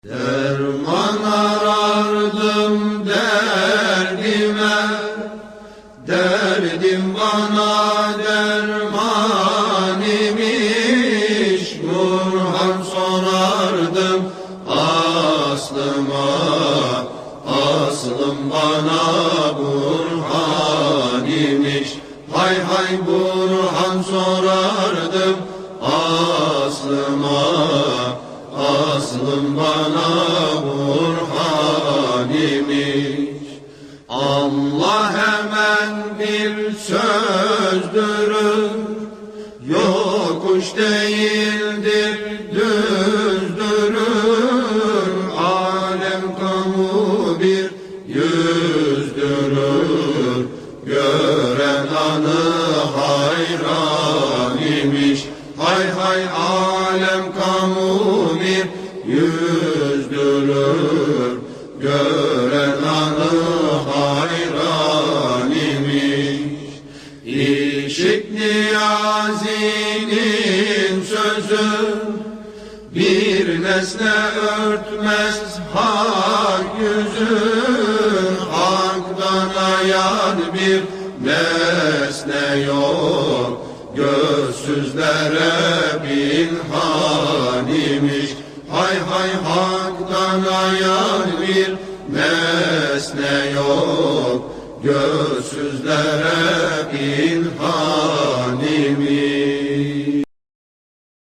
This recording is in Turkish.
Derman arardım derdime, derdim bana derman imiş. Burhan sorardım aslıma, aslım bana Burhan imiş. Hay hay Burhan sorardım aslıma, aslım bana Burhan imiş. Allah hemen bir sözdürür, yokuş değildir düzdürür. Alem kamu bir yüzdürür, gören anı hayran imiş. Hay hay alem kamu bir yüzdürür, gören anı hayran imiş. İşit Niyazi'nin sözü, bir nesne örtmez hak yüzü. Hak'tan ayan bir nesne yok, gözsüzlere pinhan imiş. Hay hay Hak'tan ayan bir nesne yok, gözsüzlere pinhan